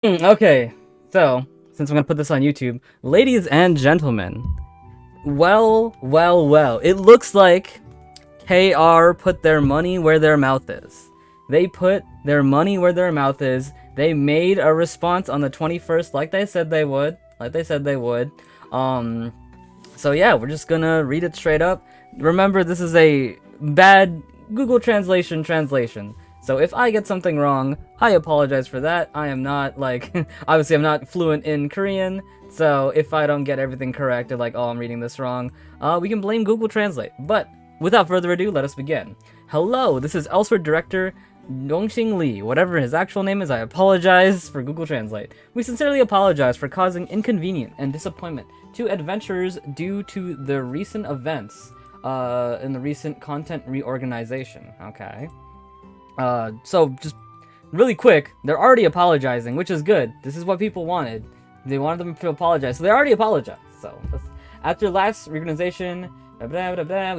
Okay, so, since I'm gonna put this on YouTube, ladies and gentlemen, well, it looks like KR put their money where their mouth is. They put their money where their mouth is. They made a response on the 21st like they said they would. Um, so yeah, we're just gonna read it straight up. Remember, this is a bad Google translation. So if I get something wrong, I apologize for that. I am not, like, obviously I'm not fluent in Korean, so if I don't get everything correct, or like, oh, I'm reading this wrong, we can blame Google Translate. But without further ado, let us begin. Hello, this is Elsword director Dongxing Lee. Whatever his actual name is, I apologize for Google Translate. We sincerely apologize for causing inconvenience and disappointment to adventurers due to the recent events in the recent content reorganization. Okay. So just really quick, they're already apologizing, which is good. This is what people wanted. They wanted them to apologize, so they already apologized. So after last reorganization, we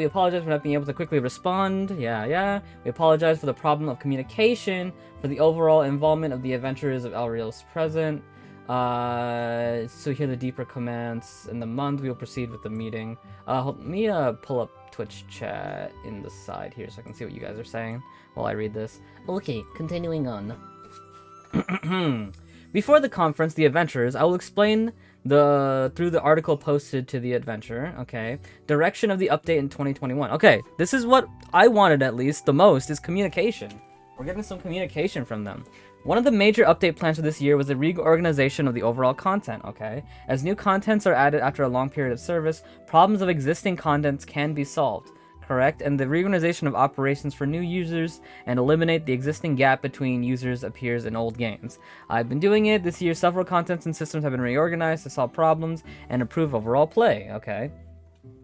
apologize for not being able to quickly respond. Yeah. We apologize for the problem of communication, for the overall involvement of the adventurers of Elriel's present. So here are the deeper commands. In the month, we will proceed with the meeting. Let me pull up Twitch chat in the side here so I can see what you guys are saying while I read this. Okay, continuing on. Before the conference, the adventurers, I will explain through the article posted to the adventure. Okay, direction of the update in 2021. Okay, this is what I wanted at least the most, is communication. We're getting some communication from them. One of the major update plans for this year was the reorganization of the overall content, okay? As new contents are added after a long period of service, problems of existing contents can be solved, correct? And the reorganization of operations for new users and eliminate the existing gap between users appears in old games. I've been doing it. This year, several contents and systems have been reorganized to solve problems and improve overall play, okay?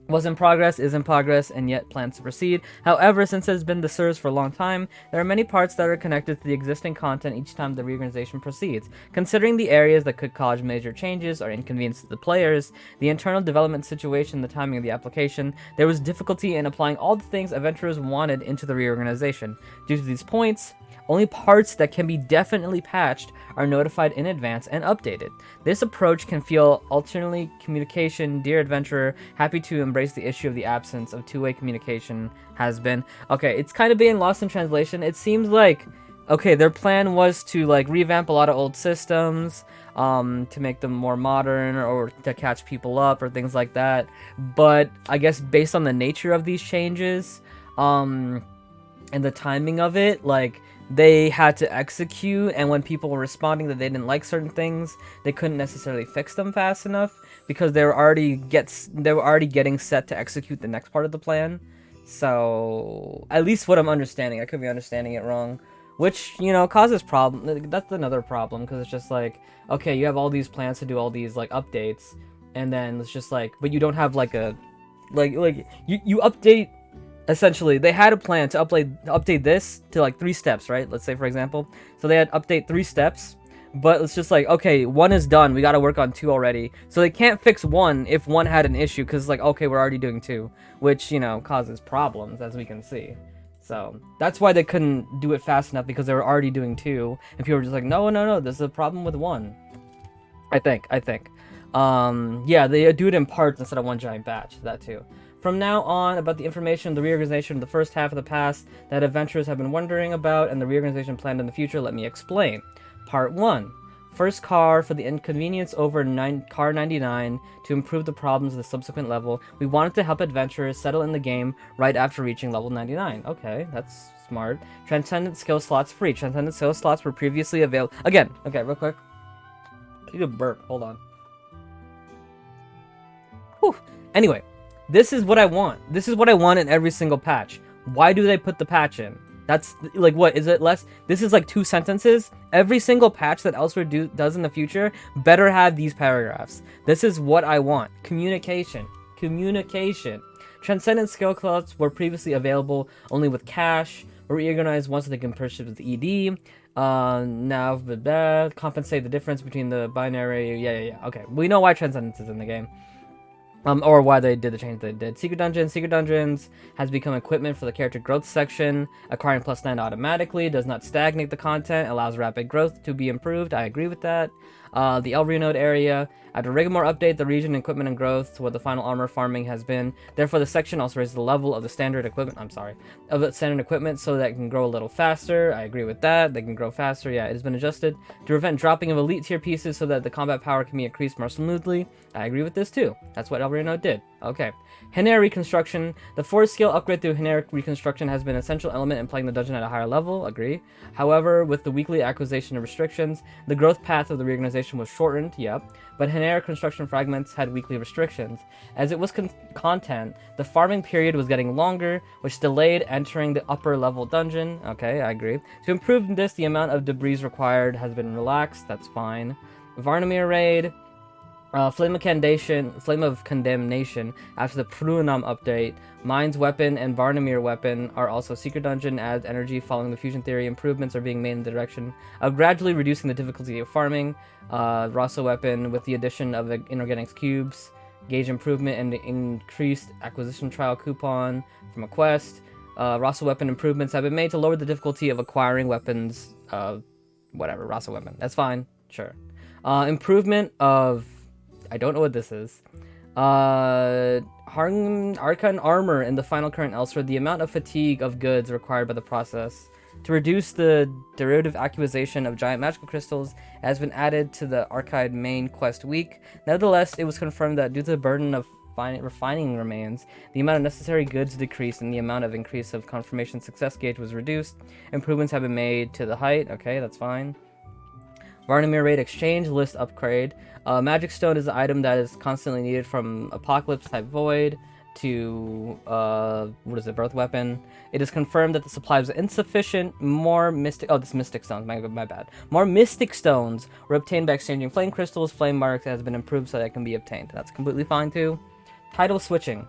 Was in progress, is in progress, and yet plans to proceed. However, since it has been the service for a long time, there are many parts that are connected to the existing content each time the reorganization proceeds. Considering the areas that could cause major changes or inconvenience to the players, the internal development situation, the timing of the application, there was difficulty in applying all the things adventurers wanted into the reorganization. Due to these points, only parts that can be definitely patched are notified in advance and updated. This approach can feel alternately communication. Dear adventurer, happy to embrace the issue of the absence of two-way communication has been. Okay, it's kind of being lost in translation. It seems like, okay, their plan was to like revamp a lot of old systems, to make them more modern or to catch people up or things like that. But I guess based on the nature of these changes, and the timing of it, like, they had to execute, and when people were responding that they didn't like certain things, they couldn't necessarily fix them fast enough because they were already getting set to execute the next part of the plan. So at least what I'm understanding, I could be understanding it wrong, which, you know, causes problem. That's another problem, because it's just like, okay, you have all these plans to do all these like updates, and then it's just like, but you don't have like a you update. Essentially, they had a plan to update this to like 3 steps, right? Let's say, for example, so they had update 3 steps, but it's just like, okay, 1 is done, we got to work on 2 already, so they can't fix 1 if 1 had an issue, because like, okay, we're already doing 2, which, you know, causes problems, as we can see. So that's why they couldn't do it fast enough, because they were already doing 2, and people were just like, no, there's a problem with 1. I think. Yeah, they do it in parts instead of one giant batch. That too. From now on, about the information, the reorganization of the first half of the past that adventurers have been wondering about, and the reorganization planned in the future, let me explain. Part 1. First car for the inconvenience over car 99 to improve the problems of the subsequent level. We wanted to help adventurers settle in the game right after reaching level 99. Okay, that's smart. Transcendent skill slots free. Transcendent skill slots were previously available. Again, okay, real quick. I need a burp. Hold on. Whew. Anyway, this is what I want. This is what I want in every single patch. Why do they put the patch in? That's like, what is it less? This is like 2 sentences. Every single patch that Elsword does in the future better have these paragraphs. This is what I want. Communication. Transcendent skill slots were previously available only with cash. Were reorganized once they can purchase with ED. Now, compensate the difference between the binary. Yeah. Okay, we know why Transcendence is in the game. Or why they did the change they did. Secret Dungeons. Secret Dungeons has become equipment for the character growth section. Acquiring +9 automatically does not stagnate the content, allows rapid growth to be improved. I agree with that. The El Rio Node area. After Rigmore update, the region equipment and growth to what the final armor farming has been. Therefore, the section also raises the level of the standard equipment. Of the standard equipment so that it can grow a little faster. I agree with that. They can grow faster. Yeah, it has been adjusted to prevent dropping of elite tier pieces so that the combat power can be increased more smoothly. I agree with this too. That's what El Rio Node did. Okay. Hinare Reconstruction. The 4th skill upgrade through Hinare Reconstruction has been an essential element in playing the dungeon at a higher level. Agree. However, with the weekly acquisition of restrictions, the growth path of the reorganization was shortened. Yep. But Hinare Construction Fragments had weekly restrictions. As it was content, the farming period was getting longer, which delayed entering the upper level dungeon. Okay, I agree. To improve this, the amount of debris required has been relaxed. That's fine. Varnamir Raid. Flame of Condemnation after the Pruinam update. Mine's weapon and Varnamir weapon are also secret dungeon. Adds energy following the fusion theory. Improvements are being made in the direction of gradually reducing the difficulty of farming. Rasa weapon with the addition of the inorganics cubes. Gauge improvement and the increased acquisition trial coupon from a quest. Rasa weapon improvements have been made to lower the difficulty of acquiring weapons. Whatever, Rasa weapon. That's fine. Sure. Improvement of... I don't know what this is. Arcane armor in the final current Elsword. The amount of fatigue of goods required by the process to reduce the derivative acquisition of giant magical crystals has been added to the archive main quest week. Nevertheless, it was confirmed that due to the burden of refining remains, the amount of necessary goods decreased and the amount of increase of confirmation success gauge was reduced. Improvements have been made to the height. Okay, that's fine. Varnamir Raid Exchange List Upgrade. Magic Stone is the item that is constantly needed from Apocalypse type Void to, Birth Weapon. It is confirmed that the supply was insufficient. More Mystic... Oh, this Mystic Stones. My bad. More Mystic Stones were obtained by exchanging Flame Crystals. Flame Marks has been improved so that it can be obtained. That's completely fine, too. Title Switching.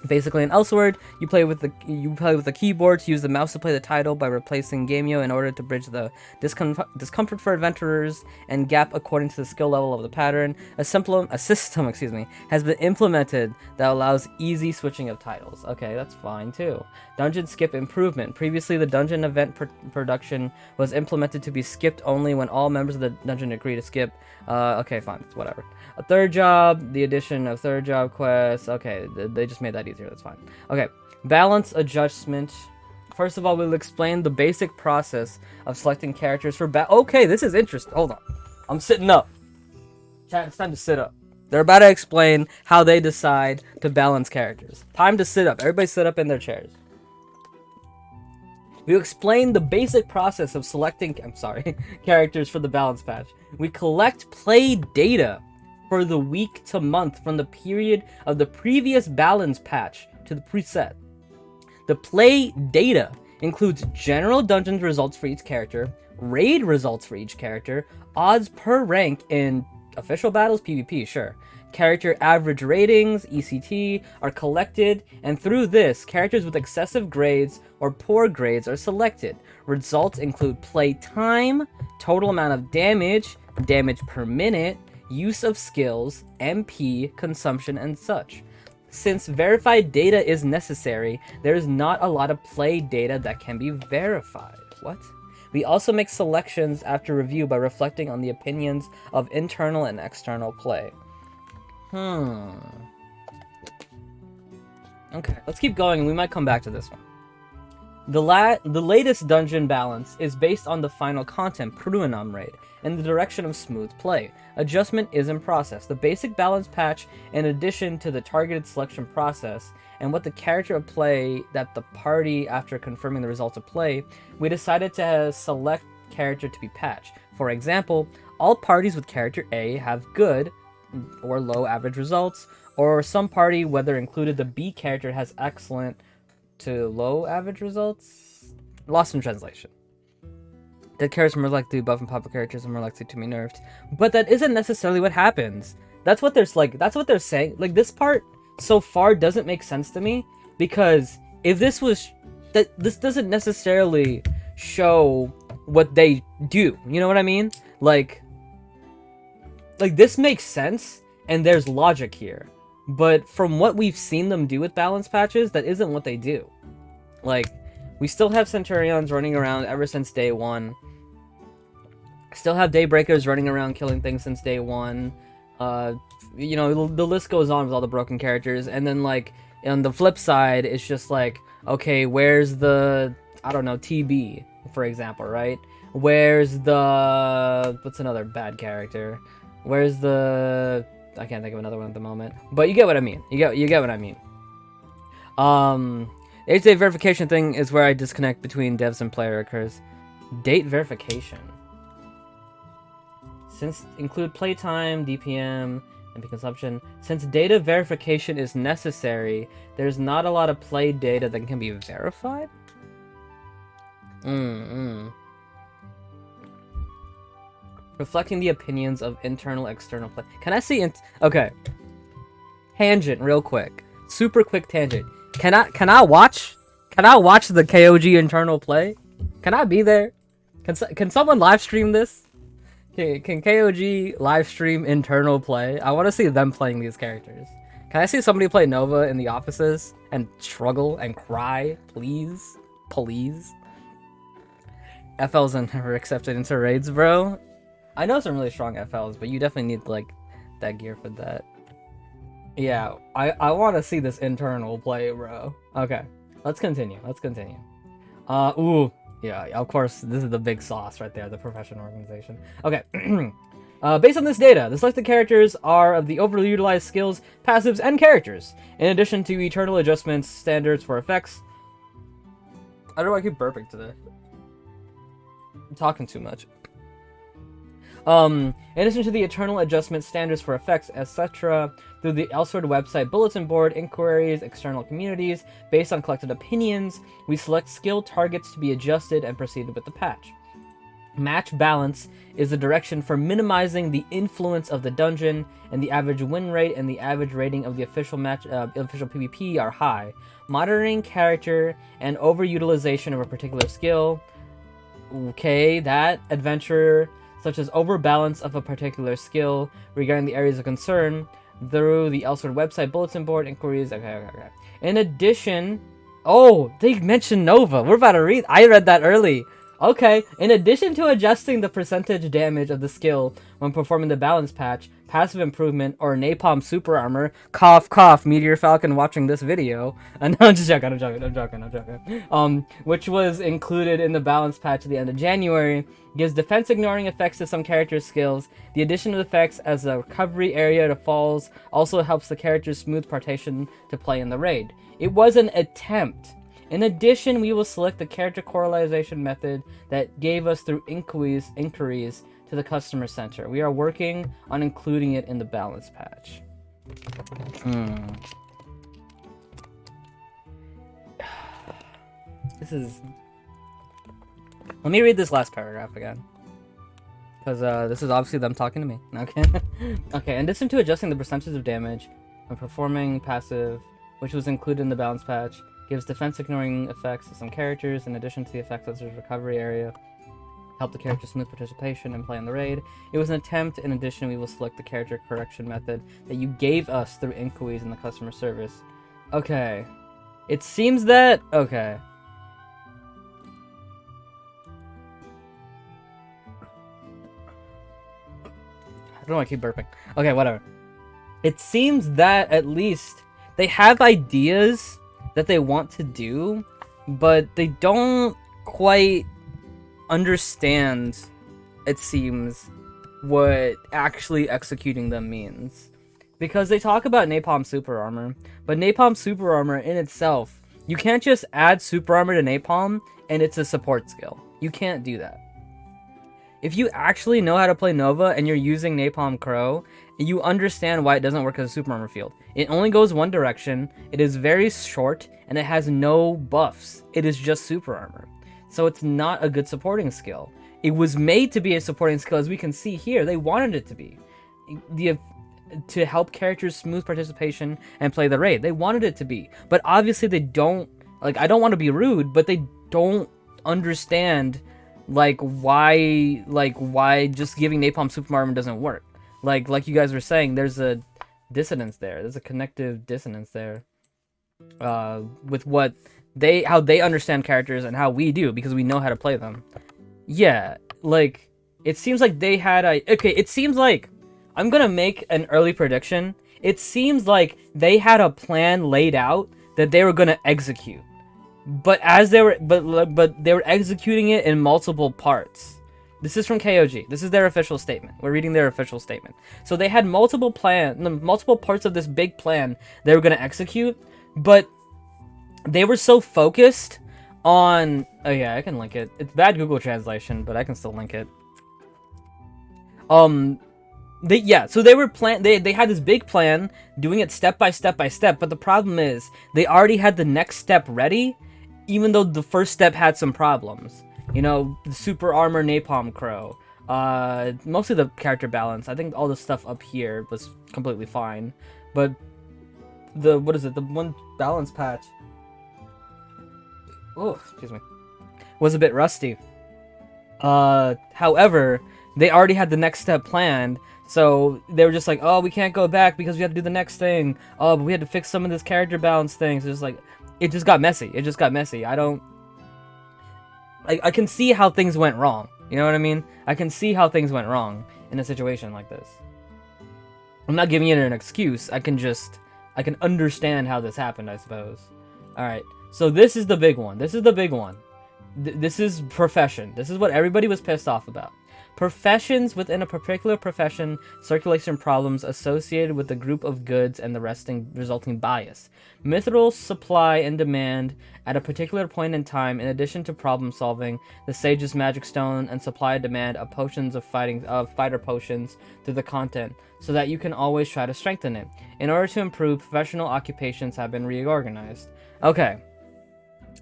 Basically, in Elsword, you play with the keyboard to use the mouse to play the title by replacing Gameo in order to bridge the discomfort for adventurers and gap according to the skill level of the pattern. A system, has been implemented that allows easy switching of titles. Okay, that's fine too. Dungeon skip improvement. Previously, the dungeon event production was implemented to be skipped only when all members of the dungeon agree to skip. Okay, fine, it's whatever. A third job, the addition of third job quests. Okay, they just made that easier, that's fine. Okay, balance adjustment. First of all, we'll explain the basic process of selecting characters for Okay, this is interesting. Hold on. I'm sitting up. Chat, it's time to sit up. They're about to explain how they decide to balance characters. Time to sit up. Everybody sit up in their chairs. We explain the basic process of selecting, characters for the balance patch. We collect play data for the week to month from the period of the previous balance patch to the preset. The play data includes general dungeon results for each character, raid results for each character, odds per rank in official battles, PvP, sure. Character average ratings, ECT, are collected, and through this, characters with excessive grades or poor grades are selected. Results include play time, total amount of damage, damage per minute, use of skills, MP, consumption, and such. Since verified data is necessary, there is not a lot of play data that can be verified. What? We also make selections after review by reflecting on the opinions of internal and external play. Okay, let's keep going and we might come back to this one. The latest dungeon balance is based on the final content, Pruinam Raid, in the direction of smooth play. Adjustment is in process. The basic balance patch, in addition to the targeted selection process, and what the character of play that the party, after confirming the results of play, we decided to select character to be patched. For example, all parties with character A have good or low average results, or some party, whether included the B character, has excellent to low average results. Lost in translation. Dead characters are more likely to be buff and popular characters are more likely to be nerfed. But that isn't necessarily what happens. That's what they're saying. Like, this part so far doesn't make sense to me, because if this was this doesn't necessarily show what they do. You know what I mean? Like this makes sense and there's logic here. But from what we've seen them do with balance patches, that isn't what they do. Like, we still have Centurions running around ever since day one. Still have Daybreakers running around killing things since day one. You know, the list goes on with all the broken characters. And then, like, on the flip side, it's just like, okay, where's the, I don't know, TB, for example, right? Where's the, what's another bad character? Where's the, I can't think of another one at the moment. But you get what I mean. You get what I mean. The age-date verification thing is where I disconnect between devs and player occurs. Date verification. Since include playtime, DPM, and consumption. Since data verification is necessary, there's not a lot of play data that can be verified? Reflecting the opinions of internal, external play. Can I see okay. Tangent, real quick. Super quick tangent. Can I watch the KOG internal play? Can I be there? Can someone live stream this? Can KOG live stream internal play? I want to see them playing these characters. Can I see somebody play Nova in the offices and struggle and cry? Please? Please? FLs are never accepted into raids, bro. I know some really strong FLs, but you definitely need, like, that gear for that. Yeah, I want to see this internal play, bro. Okay, let's continue. Ooh. Yeah, of course, this is the big sauce right there, the professional organization. Okay, based on this data, the selected characters are of the overutilized skills, passives, and characters, in addition to eternal adjustments, standards for effects. I don't know why I keep burping today. I'm talking too much. In addition to the eternal adjustment, standards for effects, etc., through the Elsword website, bulletin board, inquiries, external communities, based on collected opinions, we select skill targets to be adjusted and proceed with the patch. Match balance is the direction for minimizing the influence of the dungeon, and the average win rate and the average rating of the official match, official PvP are high. Monitoring character and overutilization of a particular skill. Okay, that adventure, such as overbalance of a particular skill regarding the areas of concern, through the Elsword website, bulletin board, inquiries, okay. In addition, oh, they mentioned Nova. We're about to read. I read that early. Okay, in addition to adjusting the percentage damage of the skill when performing the balance patch, passive improvement, or napalm super armor, cough cough, Meteor Falcon watching this video, no, I'm just joking, I'm joking, which was included in the balance patch at the end of January, gives defense ignoring effects to some character skills. The addition of effects as a recovery area to falls also helps the character's smooth partition to play in the raid. It was an attempt. In addition, we will select the character correlation method that gave us through inquiries to the customer center. We are working on including it in the balance patch. This is... Let me read this last paragraph again. Because this is obviously them talking to me. Okay. Okay, in addition to adjusting the percentage of damage when performing passive, which was included in the balance patch, gives defense ignoring effects to some characters, in addition to the effects of the recovery area. Help the character smooth participation and play in the raid. It was an attempt. In addition, we will select the character correction method that you gave us through inquiries in the customer service. Okay. It seems that... Okay. I don't know why I keep burping. Okay, whatever. It seems that at least they have ideas that they want to do, but they don't quite understand, it seems, what actually executing them means. Because they talk about napalm super armor, but napalm super armor in itself, you can't just add super armor to napalm and it's a support skill. You can't do that. If you actually know how to play Nova and you're using Napalm Crow, you understand why it doesn't work as a super armor field. It only goes one direction, it is very short, and it has no buffs. It is just super armor. So it's not a good supporting skill. It was made to be a supporting skill, as we can see here. They wanted it to be. To help characters smooth participation and play the raid. They wanted it to be. But obviously they don't, like, I don't want to be rude, but they don't understand why just giving napalm super armor doesn't work. Like you guys were saying, there's a dissonance there. There's a connective dissonance there. With what how they understand characters and how we do, because we know how to play them. Yeah, like, it seems like they had it seems like, I'm gonna make an early prediction. It seems like they had a plan laid out that they were gonna execute. But as they were, but they were executing it in multiple parts. This is from KOG. This is their official statement. We're reading their official statement. So they had multiple parts of this big plan they were gonna execute, but they were so focused on. Oh yeah, I can link it. It's bad Google translation, but I can still link it. So they were they had this big plan, doing it step by step by step, but the problem is they already had the next step ready, even though the first step had some problems. You know, the super armor napalm crow. Mostly the character balance. I think all the stuff up here was completely fine, but the one balance patch, oh, excuse me, was a bit rusty. However, they already had the next step planned, so they were just like, oh, we can't go back because we have to do the next thing. Oh, but we had to fix some of this character balance things. So it's like, it just got messy. I can see how things went wrong. You know what I mean? I can see how things went wrong in a situation like this. I'm not giving it an excuse. I can understand how this happened, I suppose. Alright, so this is the big one. This is profession. This is what everybody was pissed off about. Professions within a particular profession, circulation problems associated with the group of goods and the resulting bias. Mithril supply and demand at a particular point in time, in addition to problem solving, the Sage's Magic Stone and supply and demand of potions of fighter potions through the content, so that you can always try to strengthen it. In order to improve, professional occupations have been reorganized. Okay.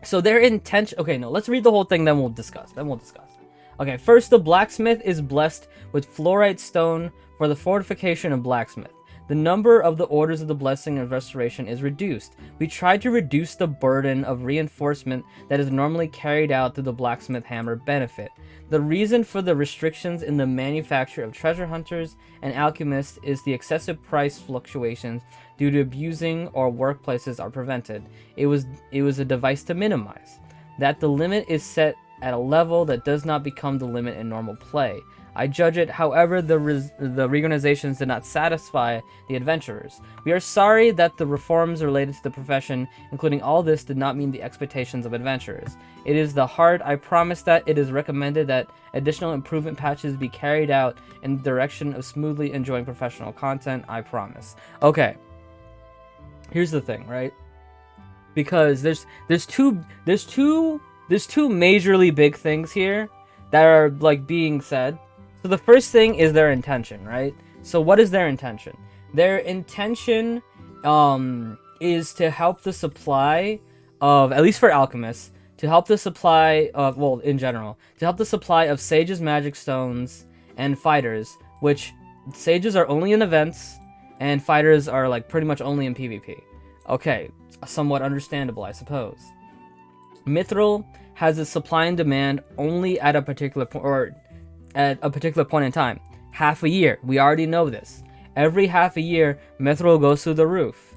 So their intention... Okay, no, let's read the whole thing, then we'll discuss. Okay, first, the blacksmith is blessed with fluorite stone for the fortification of blacksmith. The number of the orders of the blessing of restoration is reduced. We tried to reduce the burden of reinforcement that is normally carried out through the blacksmith hammer benefit. The reason for the restrictions in the manufacture of treasure hunters and alchemists is the excessive price fluctuations due to abusing or workplaces are prevented. It was a device to minimize. That the limit is set at a level that does not become the limit in normal play. I judge it, however, the reorganizations did not satisfy the adventurers. We are sorry that the reforms related to the profession, including all this, did not meet the expectations of adventurers. It is the heart. I promise that it is recommended that additional improvement patches be carried out in the direction of smoothly enjoying professional content. I promise. Okay. Here's the thing, right? Because there's two majorly big things here that are like being said. So the first thing is their intention, right? So what is their intention? Their intention is to help the supply of, at least for alchemists, to help the supply of, well, in general, to help the supply of sages, magic stones, and fighters, which sages are only in events, and fighters are like pretty much only in PvP. Okay, somewhat understandable, I suppose. Mithril has a supply and demand only at a particular point, or at a particular point in time. Half a year. We already know this. Every half a year, Mithril goes through the roof.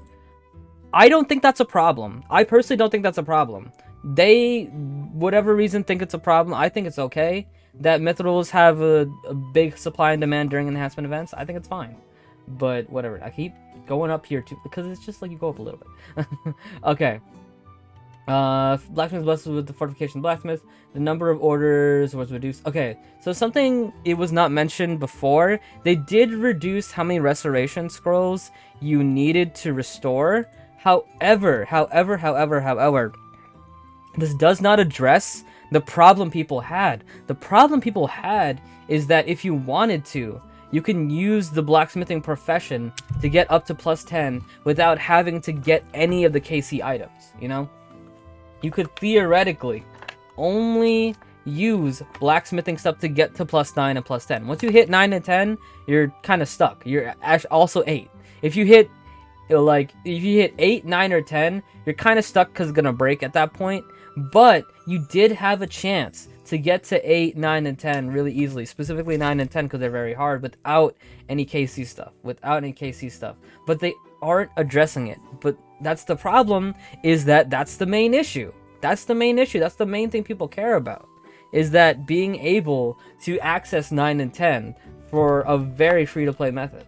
I don't think that's a problem. I personally don't think that's a problem. They, whatever reason, think it's a problem. I think it's okay that Mithrils have a big supply and demand during enhancement events. I think it's fine. But whatever. I keep going up here too, because it's just like you go up a little bit. Okay. Blacksmith blessed with the fortification blacksmith. The number of orders was reduced. Okay, so something it was not mentioned before. They did reduce how many restoration scrolls you needed to restore. However, this does not address the problem people had. The problem people had is that if you wanted to, you can use the blacksmithing profession to get up to +10 without having to get any of the KC items, you know? You could theoretically only use blacksmithing stuff to get to +9 and +10. Once you hit 9 and 10, you're kind of stuck. You're actually also 8. If you hit 8, 9, or 10, you're kind of stuck because it's gonna break at that point. But you did have a chance to get to 8, 9, and 10 really easily. Specifically 9 and 10 because they're very hard without any KC stuff. But they aren't addressing it. But that's the problem, is that that's the main issue. That's the main thing people care about. Is that being able to access 9 and 10 for a very free-to-play method.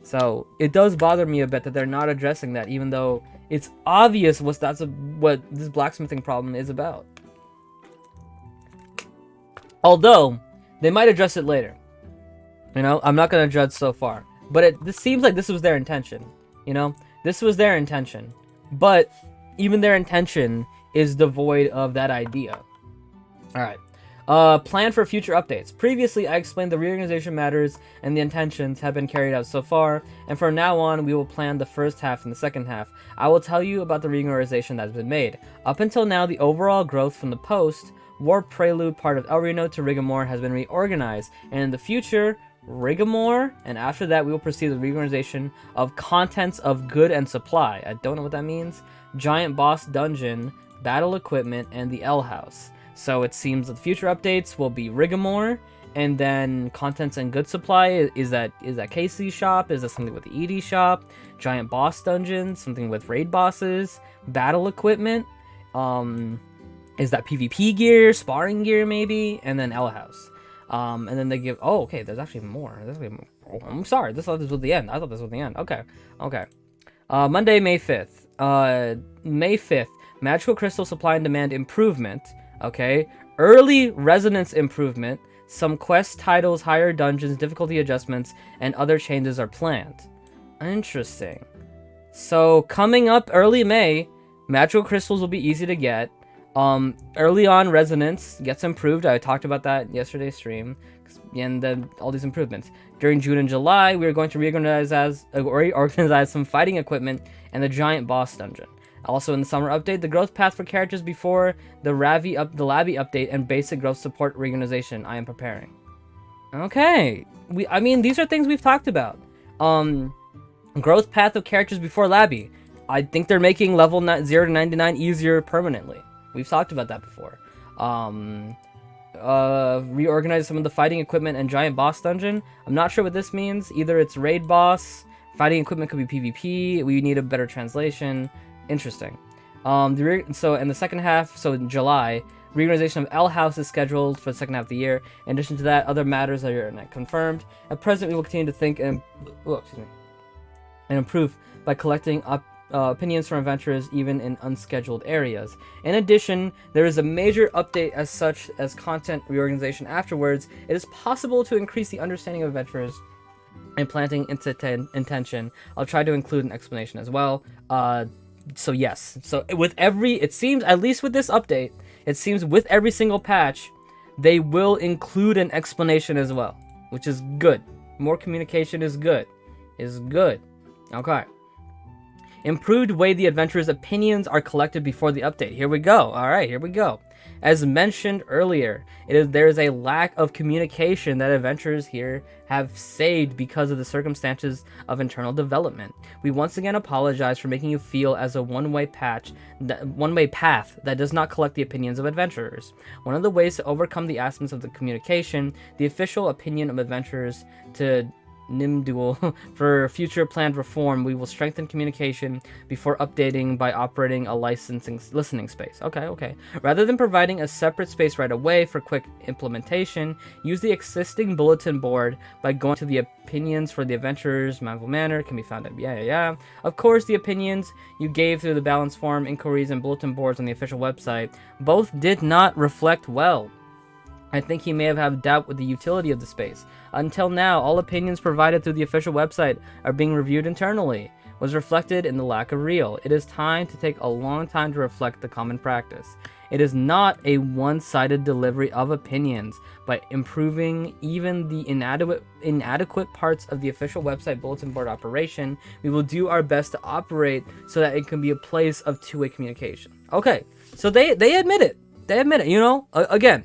So it does bother me a bit that they're not addressing that, even though it's obvious what this blacksmithing problem is about. Although they might address it later. You know, I'm not gonna judge so far, but this seems like this was their intention. You know, this was their intention, but even their intention is devoid of that idea. All right. Plan for future updates. Previously, I explained the reorganization matters and the intentions have been carried out so far, and from now on, we will plan the first half and the second half. I will tell you about the reorganization that has been made. Up until now, the overall growth from the post-war prelude part of El Reno to Riggamore has been reorganized, and in the future, Riggamore, and after that, we will proceed with the reorganization of contents of good and supply. I don't know what that means. Giant boss dungeon, battle equipment, and the L house. So it seems that future updates will be Riggamore, and then contents and good supply. Is that KC shop? Is that something with the ED shop? Giant boss dungeons, something with raid bosses, battle equipment. Is that PvP gear, sparring gear maybe, and then L house. And then they give. Oh, okay. There's actually more. Oh, I'm sorry. This was the end. I thought this was the end. Okay. Monday, May 5th. May 5th. Magical crystal supply and demand improvement. Okay, early resonance improvement, some quest titles, higher dungeons, difficulty adjustments, and other changes are planned. Interesting. So coming up early May, magical crystals will be easy to get. Early on resonance gets improved. I talked about that in yesterday's stream, and then all these improvements. During June and July, we are going to reorganize some fighting equipment and the giant boss dungeon. Also in the summer update, the growth path for characters before the Labby update and basic growth support reorganization I am preparing. Okay. I mean, these are things we've talked about. Growth path of characters before Labby. I think they're making level 0 to 99 easier permanently. We've talked about that before. Reorganize some of the fighting equipment and giant boss dungeon. I'm not sure what this means. Either it's raid boss, fighting equipment could be PvP, we need a better translation. Interesting. So in the second half, so in July, reorganization of L House is scheduled for the second half of the year. In addition to that, other matters are not confirmed. At present, we will continue to think and improve by collecting opinions from adventurers even in unscheduled areas. In addition, there is a major update as such as content reorganization afterwards. It is possible to increase the understanding of adventurers and planting intention. I'll try to include an explanation as well. So yes, so it seems, at least with this update, it seems with every single patch, they will include an explanation as well, which is good. More communication is good. Okay. Improved way the adventurers' opinions are collected before the update. Here we go. All right, here we go. As mentioned earlier, there is a lack of communication that adventurers here have saved because of the circumstances of internal development. We once again apologize for making you feel as a one-way path that does not collect the opinions of adventurers. One of the ways to overcome the absence of the communication, the official opinion of adventurers to Nimdual for future planned reform, we will strengthen communication before updating by operating a listening space. Okay. Rather than providing a separate space right away for quick implementation, use the existing bulletin board by going to the opinions for the adventurers. Mindful manner can be found at yeah. Of course, the opinions you gave through the balance form, inquiries, and bulletin boards on the official website both did not reflect well. I think he may have had doubt with the utility of the space. Until now, all opinions provided through the official website are being reviewed internally. Was reflected in the lack of real. It is time to take a long time to reflect the common practice. It is not a one-sided delivery of opinions. By improving even the inadequate parts of the official website bulletin board operation, we will do our best to operate so that it can be a place of two-way communication. Okay, so they admit it. They admit it, you know? Again.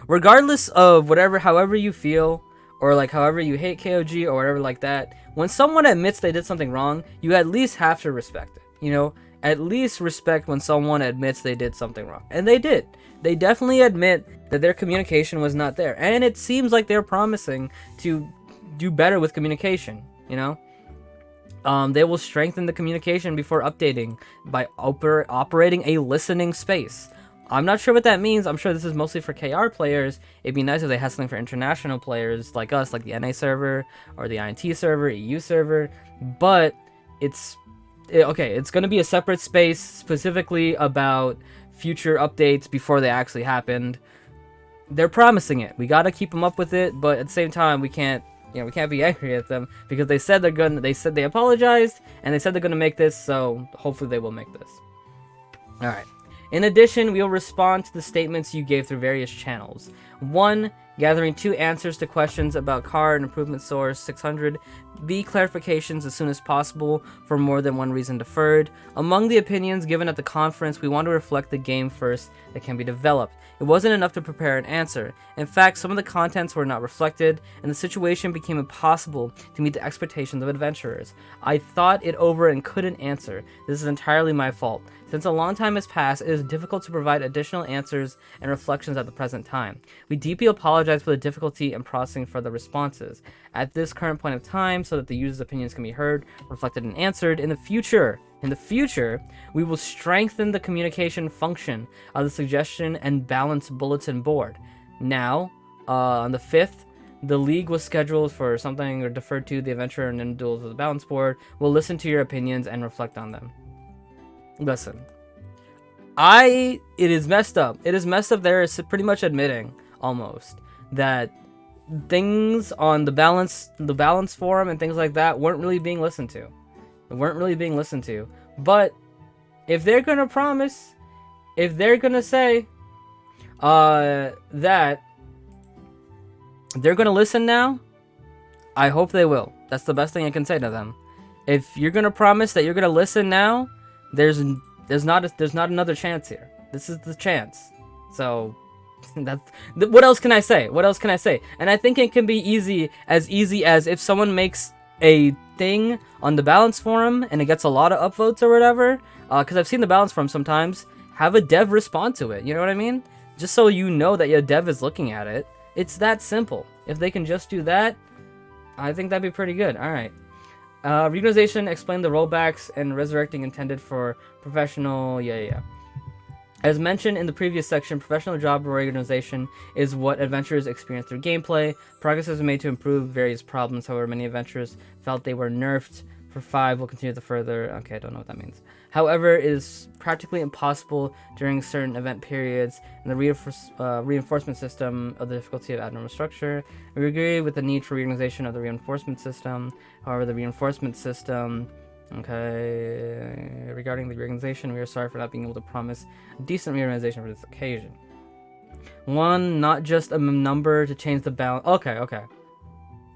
Regardless of however you feel, or like however you hate KOG or whatever like that, when someone admits they did something wrong, you at least have to respect it. You know, at least respect when someone admits they did something wrong. And they did. They definitely admit that their communication was not there. And it seems like they're promising to do better with communication, you know? They will strengthen the communication before updating by operating a listening space. I'm not sure what that means. I'm sure this is mostly for KR players. It'd be nice if they had something for international players like us, like the NA server or the INT server, EU server. But it's going to be a separate space specifically about future updates before they actually happened. They're promising it. We got to keep them up with it, but at the same time, we can't be angry at them because they said they apologized and they said they're going to make this, so hopefully they will make this. All right. In addition, we will respond to the statements you gave through various channels. 1. Gathering 2 answers to questions about card and improvement source 600. B. Clarifications as soon as possible for more than one reason deferred. Among the opinions given at the conference, we want to reflect the game first that can be developed. It wasn't enough to prepare an answer. In fact, some of the contents were not reflected, and the situation became impossible to meet the expectations of adventurers. I thought it over and couldn't answer. This is entirely my fault. Since a long time has passed, it is difficult to provide additional answers and reflections at the present time. We deeply apologize for the difficulty in processing further responses at this current point of time so that the user's opinions can be heard, reflected, and answered in the future. In the future, we will strengthen the communication function of the suggestion and balance bulletin board. Now, on the 5th, the league was scheduled for something or deferred to the adventure and individuals of the balance board. We'll listen to your opinions and reflect on them. Listen, it is messed up. It is messed up. There is pretty much admitting almost that things on the balance forum and things like that weren't really being listened to. But if they're gonna promise, if they're gonna say that they're gonna listen now, I hope they will. That's the best thing I can say to them. If you're gonna promise that you're gonna listen now, there's not another chance here. This is the chance. So what else can I say? And I think it can be easy as if someone makes a thing on the balance forum and it gets a lot of upvotes or whatever, because I've seen the balance forum sometimes, have a dev respond to it, you know what I mean? Just so you know that your dev is looking at it. It's that simple. If they can just do that, I think that'd be pretty good. All right. Reorganization, explain the rollbacks and resurrecting intended for professional. As mentioned in the previous section, professional job reorganization is what adventurers experience through gameplay. Progress has been made to improve various problems. However, many adventurers felt they were nerfed. For 5, we'll continue the further. Okay, I don't know what that means. However, it is practically impossible during certain event periods and the reinforcement system of the difficulty of abnormal structure. We agree with the need for reorganization of the reinforcement system. However, the reinforcement system... Okay, regarding the reorganization, we are sorry for not being able to promise a decent reorganization for this occasion. 1, not just a number to change the balance. Okay.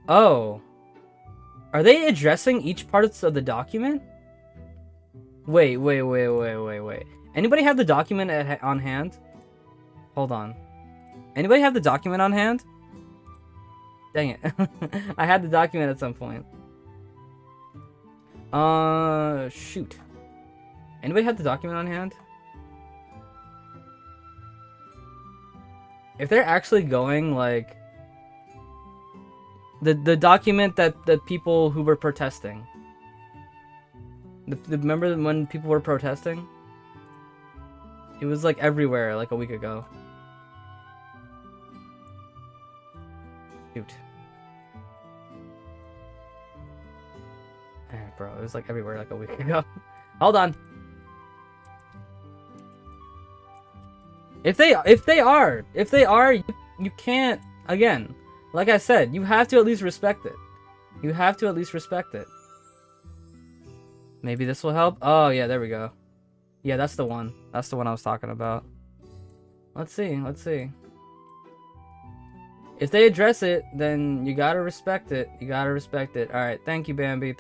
Oh. Are they addressing each part of the document? Wait. Anybody have the document on hand? Hold on. Anybody have the document on hand? Dang it. I had the document at some point. Shoot. Anybody have the document on hand? If they're actually going, like... The document that the people who were protesting. Remember when people were protesting? It was, like, everywhere, like, a week ago. Shoot. Bro, it was like everywhere like a week ago. Hold on. If they are, you can't, again, like I said, you have to at least respect it. Maybe this will help. Oh yeah, there we go. Yeah, that's the one. That's the one I was talking about. Let's see. If they address it, then you gotta respect it. Alright, thank you, Bambi.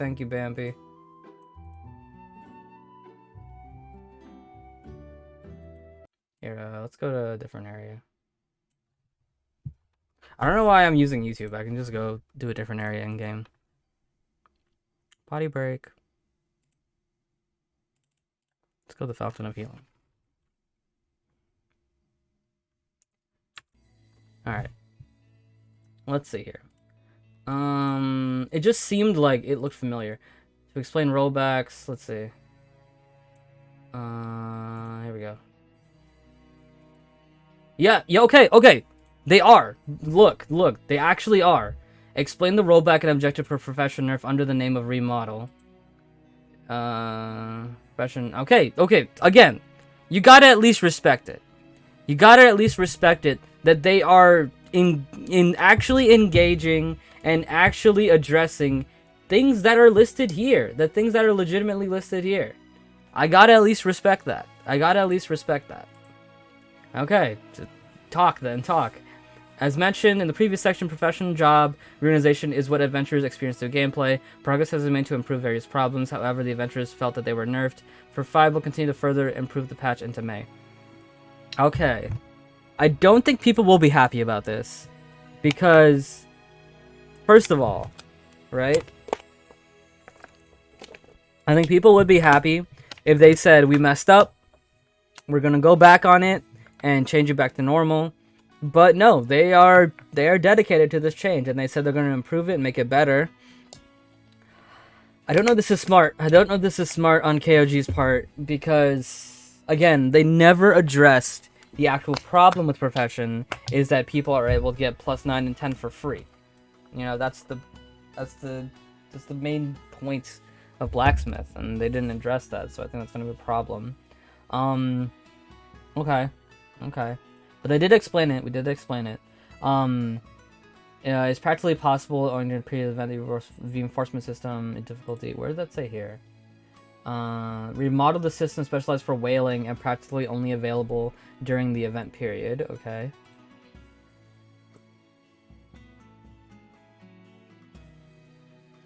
Here, let's go to a different area. I don't know why I'm using YouTube. I can just go do a different area in game. Potty break. Let's go to the Fountain of Healing. Alright. Let's see here. It just seemed like it looked familiar. To explain rollbacks, let's see. Here we go. Yeah, okay. They are. Look, they actually are. Explain the rollback and objective for Profession Nerf under the name of Remodel. Profession. Okay. Again, you gotta at least respect it. You gotta at least respect it that they are in actually engaging and actually addressing things that are listed here. The things that are legitimately listed here. I gotta at least respect that. Okay, talk. As mentioned in the previous section, professional job reorganization is what adventurers experience through gameplay. Progress has been made to improve various problems. However, the adventurers felt that they were nerfed. For 5, will continue to further improve the patch into May. Okay. I don't think people will be happy about this. Because, first of all, right? I think people would be happy if they said, we messed up, we're going to go back on it, and change it back to normal. But no, they are dedicated to this change, and they said they're going to improve it and make it better. I don't know if this is smart. on KOG's part, because, again, they never addressed the actual problem with Profession, is that people are able to get +9 and 10 for free. You know, that's the main point of Blacksmith, and they didn't address that, so I think that's going to be a problem. Okay. But they did explain it. We did explain it. It's practically possible owing to the previous event the reinforcement system in difficulty. Where does that say here? Remodel the system specialized for whaling and practically only available during the event period. Okay.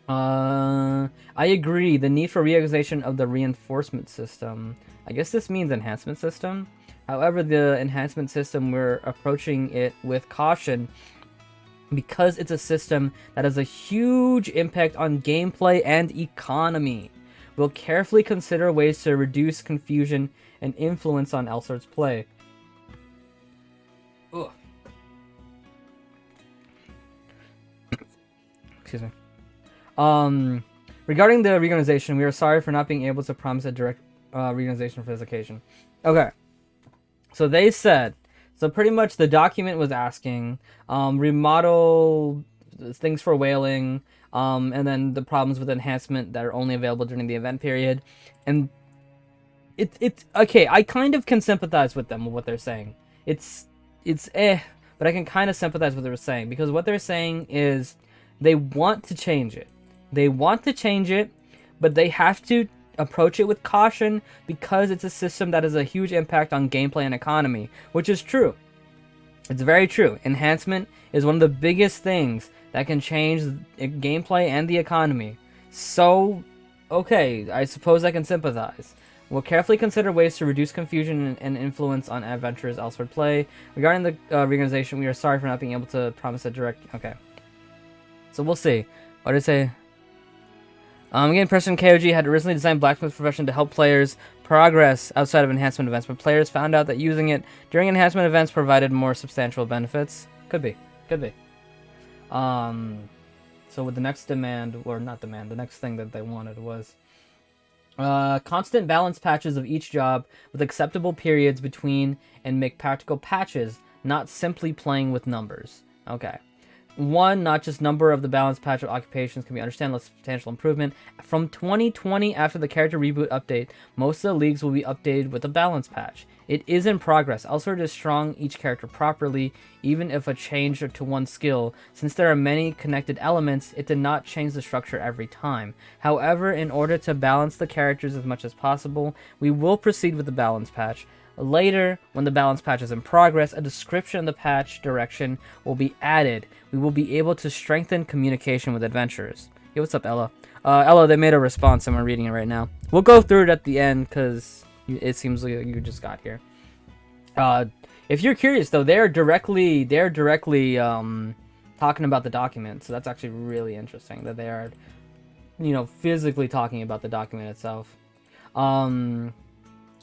I agree. The need for reorganization of the reinforcement system. I guess this means enhancement system. However, the enhancement system, we're approaching it with caution because it's a system that has a huge impact on gameplay and economy. We'll carefully consider ways to reduce confusion and influence on Elsword's play. Ugh. Excuse me. Regarding the reorganization, we are sorry for not being able to promise a direct reorganization for this occasion. Okay. So they said, so pretty much the document was asking, remodel things for whaling, and then the problems with enhancement that are only available during the event period. And it's okay, I kind of can sympathize with them, with what they're saying. It's but I can kind of sympathize with what they're saying, because what they're saying is they want to change it. But they have to approach it with caution because it's a system that has a huge impact on gameplay and economy, which is true. It's very true. Enhancement is one of the biggest things that can change gameplay and the economy. So, okay, I suppose I can sympathize. We'll carefully consider ways to reduce confusion and influence on adventurers' Elsword play. Regarding the reorganization, we are sorry for not being able to promise a direct... Okay. So we'll see. What did it say? Again, Preston KOG had originally designed Blacksmith Profession to help players progress outside of enhancement events, but players found out that using it during enhancement events provided more substantial benefits. Could be. So with the next demand, or not demand, the next thing that they wanted was constant balance patches of each job with acceptable periods between and make practical patches, not simply playing with numbers. Okay. 1, not just number of the balance patch of occupations can be understandable, substantial improvement. From 2020, after the character reboot update, most of the leagues will be updated with a balance patch. It is in progress. Elsword is strong each character properly, even if a change to one skill. Since there are many connected elements, it did not change the structure every time. However, in order to balance the characters as much as possible, we will proceed with the balance patch. Later, when the balance patch is in progress, a description of the patch direction will be added. We will be able to strengthen communication with adventurers. Yo, what's up, Ella? Ella, they made a response, and we're reading it right now. We'll go through it at the end, because it seems like you just got here. If you're curious, though, they're directly talking about the document, so that's actually really interesting, that they are, physically talking about the document itself.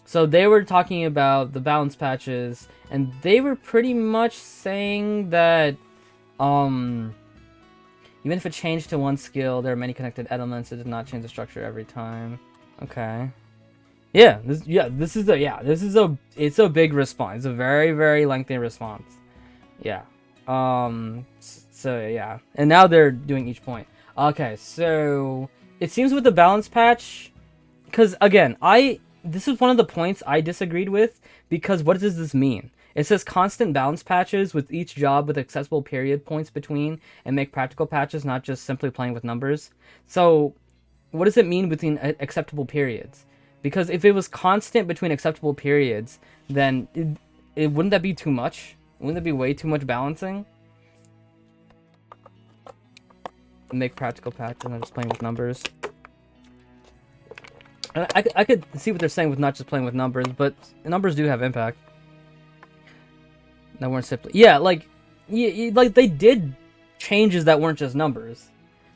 So they were talking about the balance patches, and they were pretty much saying that even if it changed to one skill, there are many connected elements. It did not change the structure every time. Okay. This is it's a big response. It's a very, very lengthy response. Yeah. So yeah. And now they're doing each point. Okay, so it seems with the balance patch, because again, this is one of the points I disagreed with, because what does this mean? It says constant balance patches with each job with accessible period points between, and make practical patches, not just simply playing with numbers. So what does it mean between acceptable periods? Because if it was constant between acceptable periods, then it wouldn't that be too much? Wouldn't that be way too much balancing? Make practical patches, not just playing with numbers. I could see what they're saying with not just playing with numbers, but numbers do have impact. That weren't simply like they did changes that weren't just numbers.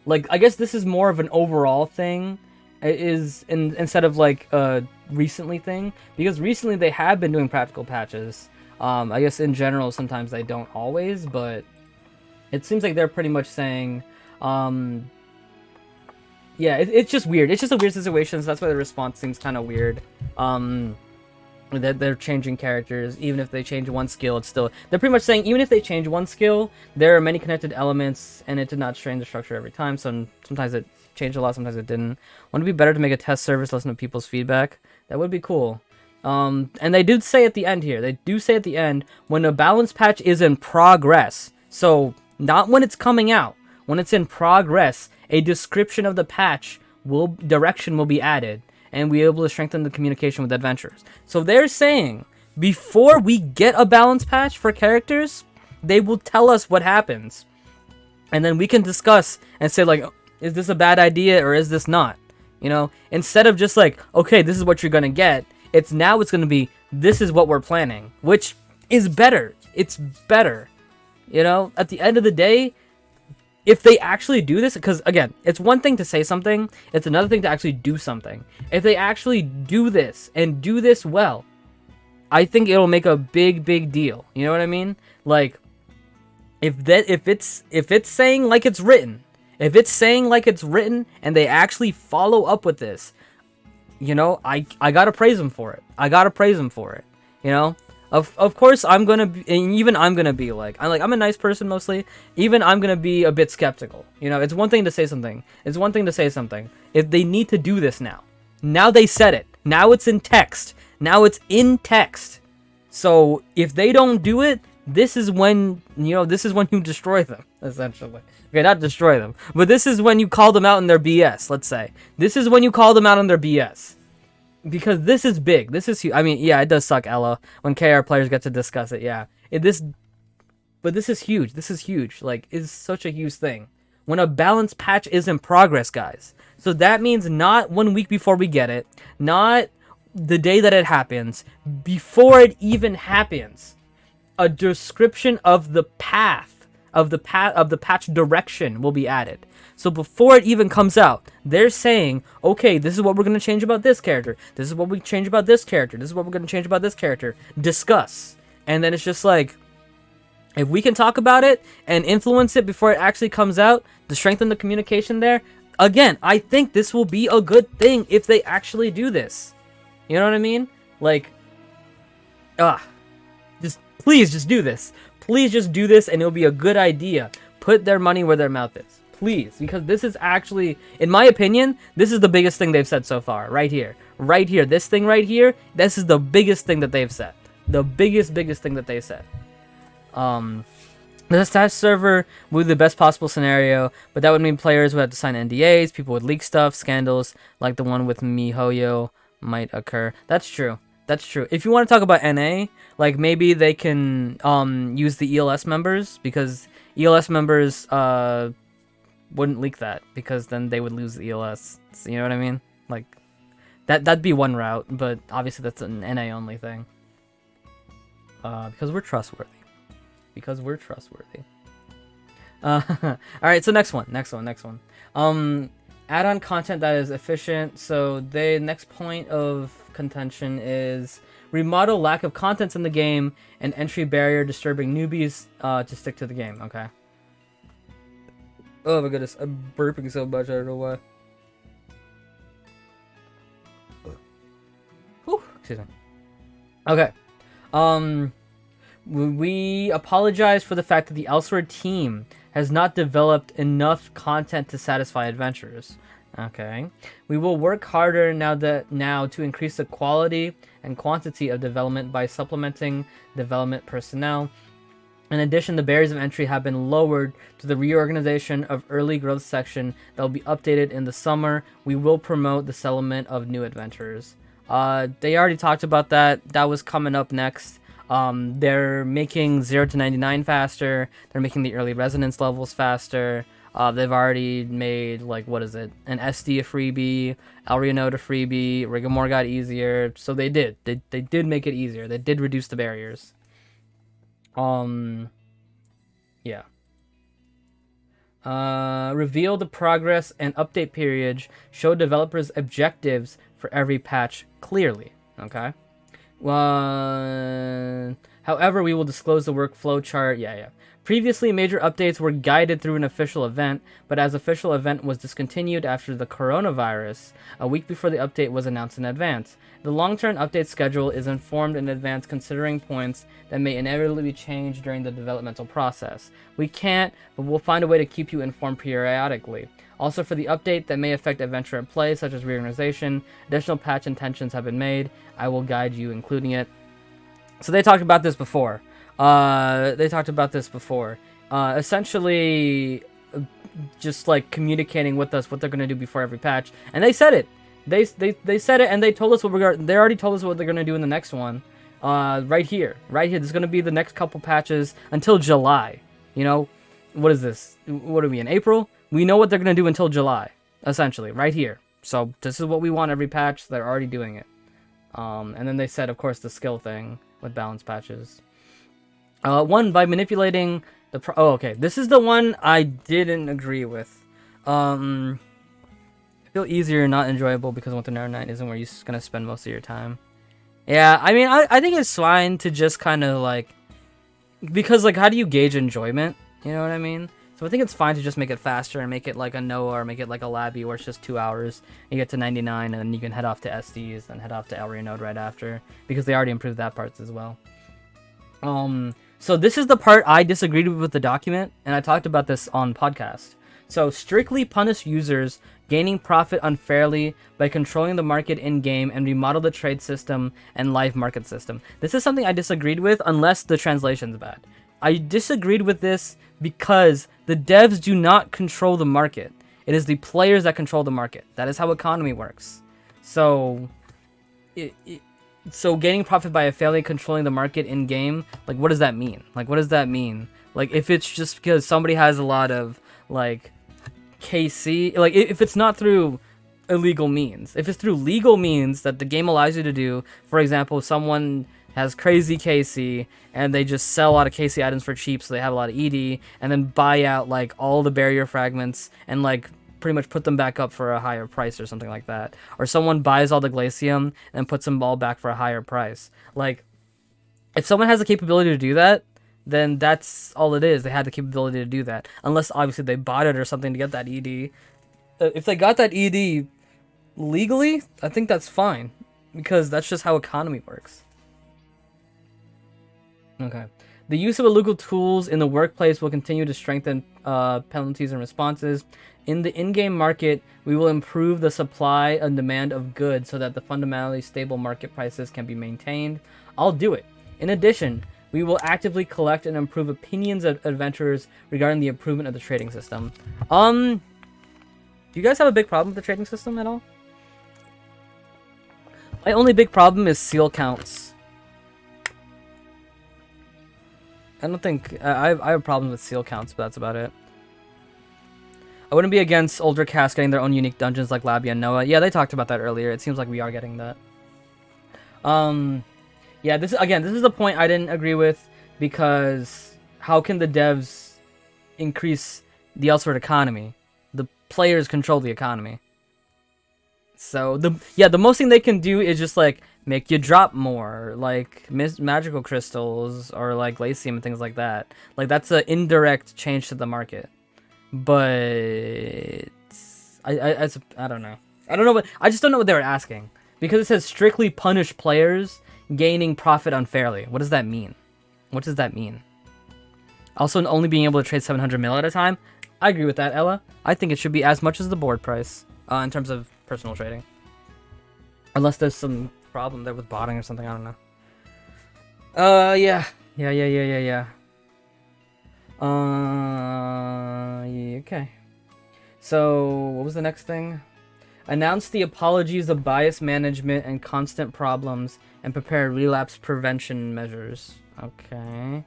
Like, I guess this is more of an overall thing, instead of like a recently thing, because recently they have been doing practical patches. I guess in general sometimes they don't always, but it seems like they're pretty much saying, yeah, it's just weird. It's just a weird situation, so that's why the response seems kind of weird. That they're changing characters, even if they change one skill, it's still... They're pretty much saying, even if they change one skill, there are many connected elements, and it did not strain the structure every time, so sometimes it changed a lot, sometimes it didn't. Wouldn't it be better to make a test service, listen to people's feedback? That would be cool. And they did say at the end here, they do say at the end, when a balance patch is in progress, so not when it's coming out, when it's in progress, a description of the patch direction will be added, and we'll be able to strengthen the communication with adventurers. So they're saying, before we get a balance patch for characters, they will tell us what happens. And then we can discuss and say, like, is this a bad idea or is this not? You know, instead of just like, okay, this is what you're gonna get, it's gonna be, this is what we're planning, which is better. It's better. You know, at the end of the day, if they actually do this, because again, it's one thing to say something, it's another thing to actually do something. If they actually do this and do this well, I think it'll make a big deal. You know what I mean? Like, if it's saying like it's written, and they actually follow up with this, you know, I gotta praise them for it. You know. Of course, I'm gonna be, and even I'm gonna be like, I'm a nice person mostly. Even I'm gonna be a bit skeptical. You know, it's one thing to say something. If they need to do this now they said it. Now it's in text. So if they don't do it, this is when you destroy them, essentially. Okay, not destroy them, but this is when you call them out in their BS. Let's say this is when you call them out on their BS. Because this is big. This is huge. I mean, yeah, it does suck, Ella, when KR players get to discuss it, yeah. But this is huge. This is huge. Like, it's such a huge thing. When a balance patch is in progress, guys. So that means not 1 week before we get it. Not the day that it happens. Before it even happens. A description of the path of the patch direction will be added. So before it even comes out, they're saying, okay, this is what we're going to change about this character. This is what we change about this character. This is what we're going to change about this character. Discuss. And then it's just like, if we can talk about it and influence it before it actually comes out to strengthen the communication there, again, I think this will be a good thing if they actually do this. You know what I mean? Like, please just do this. Please just do this and it'll be a good idea. Put their money where their mouth is. Please, because this is actually, in my opinion, this is the biggest thing they've said so far. Right here. This thing right here, this is the biggest thing that they've said. The biggest thing that they said. The test server would be the best possible scenario, but that would mean players would have to sign NDAs, people would leak stuff, scandals like the one with MiHoYo might occur. That's true. If you want to talk about NA, like maybe they can use the ELS members, because ELS members wouldn't leak that, because then they would lose the ELS. So, you know what I mean? Like that'd be one route, but obviously that's an NA only thing. Because we're trustworthy. All right, so next one. Add-on content that is efficient. So the next point of contention is remodel lack of contents in the game and entry barrier disturbing newbies to stick to the game. Okay. Oh my goodness, I'm burping so much, I don't know why. Whew, excuse me. Okay. We apologize for the fact that the Elsword team has not developed enough content to satisfy adventurers. Okay. We will work harder now to increase the quality and quantity of development by supplementing development personnel. In addition, the barriers of entry have been lowered to the reorganization of early growth section that will be updated in the summer. We will promote the settlement of new adventurers. They already talked about that. That was coming up next. They're making 0 to 99 faster. They're making the early resonance levels faster. They've already made, like, what is it? An SD a freebie, Elrianode a freebie, Rigor got easier. So they did. They did make it easier. They did reduce the barriers. Yeah. Reveal the progress and update periods. Show developers objectives for every patch clearly. Okay. However, we will disclose the workflow chart. Yeah. Previously, major updates were guided through an official event, but as official event was discontinued after the coronavirus, a week before the update was announced in advance. The long-term update schedule is informed in advance considering points that may inevitably change during the developmental process. We can't, but we'll find a way to keep you informed periodically. Also, for the update that may affect adventure at play, such as reorganization, additional patch intentions have been made. I will guide you, including it. So they talked about this before. Essentially, just like communicating with us what they're gonna do before every patch, and they said it. They said it, and they told us what they already told us what they're gonna do in the next one. Right here. There's gonna be the next couple patches until July. You know, what is this? What are we in April? We know what they're gonna do until July, essentially, right here. So this is what we want every patch. They're already doing it. And then they said, of course, the skill thing with balance patches. One, by manipulating the okay, this is the one I didn't agree with. Feel easier, not enjoyable, because Winter Never Night isn't where you're gonna spend most of your time. Yeah, I mean, I think it's fine to just kind of like, because like, how do you gauge enjoyment? You know what I mean? So I think it's fine to just make it faster and make it like a Noah or make it like a Labby where it's just 2 hours. You get to 99 and then you can head off to SDs and head off to Elrianode right after, because they already improved that part as well. So this is the part I disagreed with the document, and I talked about this on podcast. So strictly punish users gaining profit unfairly by controlling the market in-game and remodel the trade system and live market system. This is something I disagreed with, unless the translation's bad. I disagreed with this because the devs do not control the market. It is the players that control the market. That is how economy works. So so gaining profit by fairly controlling the market in game, like, what does that mean? Like, what does that mean? Like, if it's just because somebody has a lot of like KC, like, if it's not through illegal means, if it's through legal means that the game allows you to do, for example, someone has crazy KC and they just sell a lot of KC items for cheap, so they have a lot of ED, and then buy out like all the barrier fragments and like pretty much put them back up for a higher price or something like that. Or someone buys all the glacium and puts them all back for a higher price. Like, if someone has the capability to do that, then that's all it is. They had the capability to do that. Unless, obviously, they bought it or something to get that ED. If they got that ED legally, I think that's fine. Because that's just how economy works. Okay. The use of illegal tools in the workplace will continue to strengthen penalties and responses. In the in-game market, we will improve the supply and demand of goods so that the fundamentally stable market prices can be maintained. I'll do it. In addition, we will actively collect and improve opinions of adventurers regarding the improvement of the trading system. Do you guys have a big problem with the trading system at all? My only big problem is seal counts. I don't think... I have problems with seal counts, but that's about it. I wouldn't be against older casts getting their own unique dungeons like Labia and Noah. Yeah, they talked about that earlier. It seems like we are getting that. Yeah, this is the point I didn't agree with, because how can the devs increase the Elsword economy? The players control the economy. So the most thing they can do is just like make you drop more, like magical crystals or like glacium and things like that. Like that's an indirect change to the market. But I don't know. I don't know what I just don't know what they were asking because it says strictly punish players gaining profit unfairly. What does that mean? What does that mean? Also, only being able to trade 700 mil at a time. I agree with that, Ella. I think it should be as much as the board price in terms of personal trading. Unless there's some problem there with botting or something. I don't know. Yeah. Okay. So, what was the next thing? Announce the apologies of bias management and constant problems and prepare relapse prevention measures. Okay.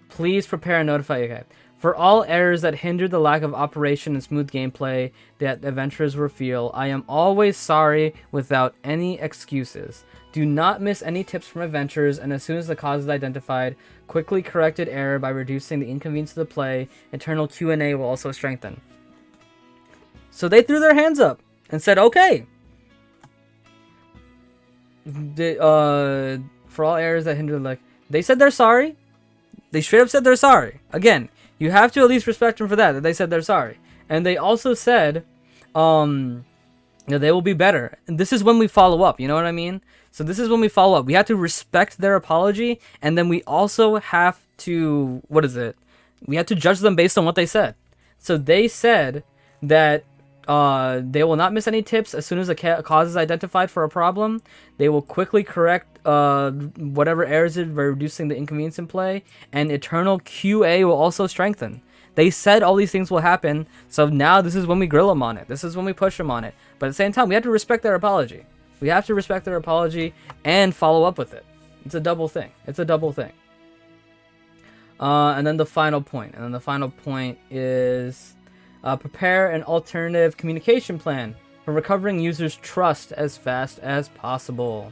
Please prepare and notify. Okay. For all errors that hinder the lack of operation and smooth gameplay that adventurers will feel, I am always sorry without any excuses. Do not miss any tips from adventurers, and as soon as the cause is identified, quickly corrected error by reducing the inconvenience of the play. Internal Q&A will also strengthen. So they threw their hands up and said, okay. For all errors that hinder, like, they said they're sorry. They straight up said they're sorry. Again, you have to at least respect them for that they said they're sorry. And they also said that they will be better. And this is when we follow up, you know what I mean? So this is when we follow up. We have to respect their apology, and then we also have to, we have to judge them based on what they said. So they said that they will not miss any tips as soon as a cause is identified for a problem. They will quickly correct whatever errors it by reducing the inconvenience in play, and eternal QA will also strengthen. They said all these things will happen, so now this is when we grill them on it. This is when we push them on it. But at the same time, we have to respect their apology. We have to respect their apology and follow up with it. It's a double thing. And then the final point. Is prepare an alternative communication plan for recovering users' trust as fast as possible.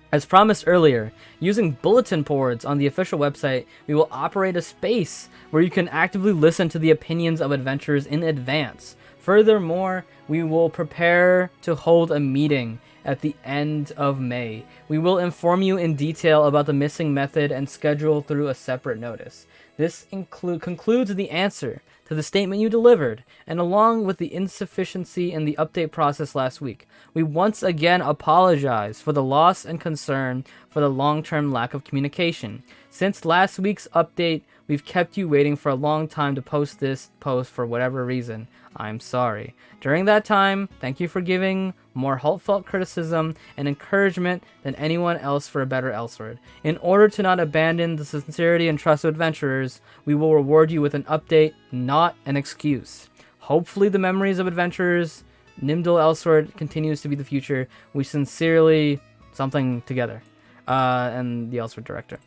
As promised earlier, using bulletin boards on the official website, we will operate a space where you can actively listen to the opinions of adventurers in advance. Furthermore, we will prepare to hold a meeting at the end of May. We will inform you in detail about the missing method and schedule through a separate notice. This concludes the answer to the statement you delivered, and along with the insufficiency in the update process last week, we once again apologize for the loss and concern for the long-term lack of communication. Since last week's update, we've kept you waiting for a long time to post this post for whatever reason. I'm sorry. During that time, thank you for giving more heartfelt criticism and encouragement than anyone else for a better Elsword. In order to not abandon the sincerity and trust of adventurers, we will reward you with an update, not an excuse. Hopefully the memories of adventurers, Nimdal Elsword continues to be the future. We sincerely something together. And the Elsword director.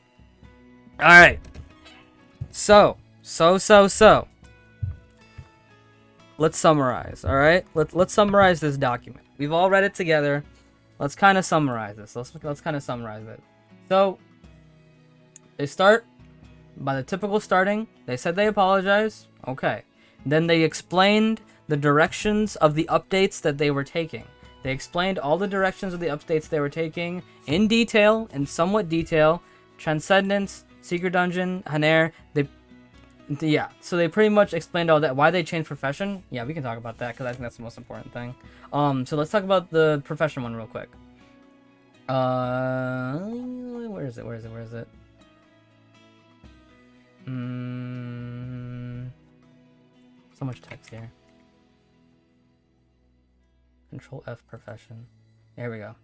Alright. So. Let's summarize, all right? Let's summarize this document. We've all read it together. Let's kind of summarize this. Let's kind of summarize it. So, they start by the typical starting. They said they apologized. Okay. Then they explained the directions of the updates that they were taking. They explained all the directions of the updates they were taking in detail, in somewhat detail. Transcendence, Secret Dungeon, Haner, so they pretty much explained all that. Why they changed profession? Yeah, we can talk about that because I think that's the most important thing. So let's talk about the profession one real quick. Where is it? So much text here. Control F profession. There we go.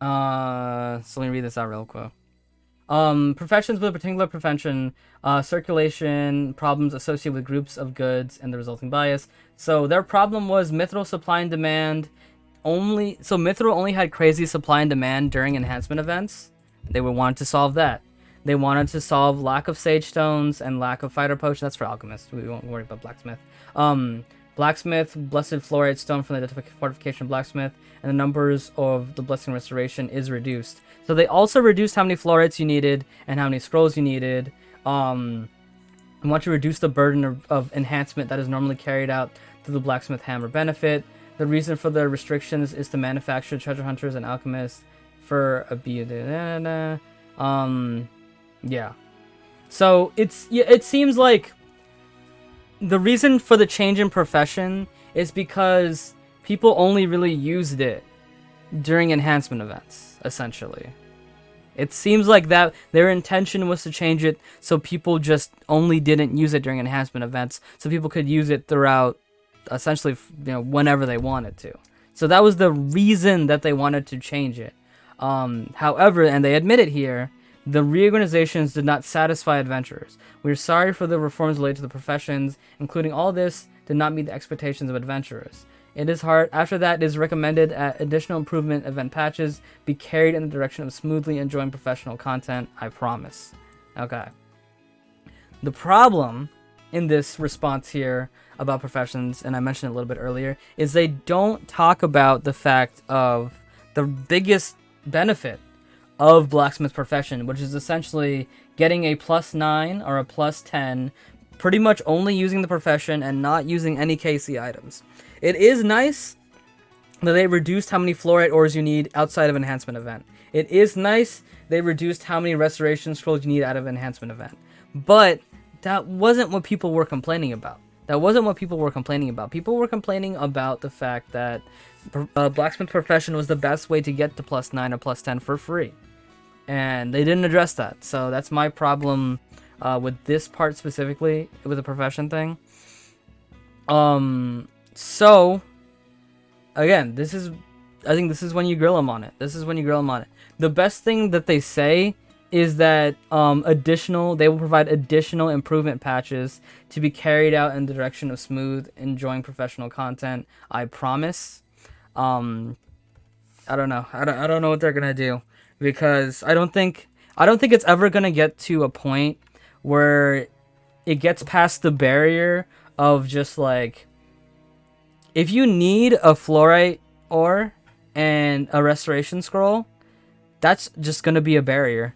So let me read this out real quick. Professions with a particular profession, circulation, problems associated with groups of goods, and the resulting bias. So their problem was mithril supply and demand only. So mithril only had crazy supply and demand during enhancement events. They wanted to solve that. They wanted to solve lack of sage stones and lack of fighter potion. That's for alchemists. We won't worry about blacksmith. Blacksmith, blessed fluorite stone from the fortification of blacksmith, and the numbers of the blessing restoration is reduced. So they also reduced how many florites you needed and how many scrolls you needed. I want to reduce the burden of enhancement that is normally carried out to the blacksmith hammer benefit. The reason for the restrictions is to manufacture treasure hunters and alchemists for a yeah. So it seems like the reason for the change in profession is because people only really used it during enhancement events, essentially. It seems like that their intention was to change it so people just only didn't use it during enhancement events, so people could use it throughout, essentially, whenever they wanted to. So that was the reason that they wanted to change it. However, and they admit it here, the reorganizations did not satisfy adventurers. We are sorry for the reforms related to the professions, including all this did not meet the expectations of adventurers. It is hard. After that, it is recommended that additional improvement event patches be carried in the direction of smoothly enjoying professional content. I promise. Okay. The problem in this response here about professions, and I mentioned it a little bit earlier, is they don't talk about the fact of the biggest benefit of blacksmith profession, which is essentially getting a +9 or a +10, pretty much only using the profession and not using any KC items. It is nice that they reduced how many fluorite ores you need outside of enhancement event. It is nice they reduced how many restoration scrolls you need out of enhancement event. But that wasn't what people were complaining about. That wasn't what people were complaining about. People were complaining about the fact that blacksmith profession was the best way to get to +9 or +10 for free. And they didn't address that. So that's my problem with this part specifically, with the profession thing. So, again, I think this is when you grill them on it. The best thing that they say is that they will provide additional improvement patches to be carried out in the direction of smooth, enjoying professional content. I promise. I don't know. I don't know what they're gonna do, because I don't think it's ever gonna get to a point where it gets past the barrier of just like, if you need a fluorite ore and a restoration scroll, that's just gonna be a barrier.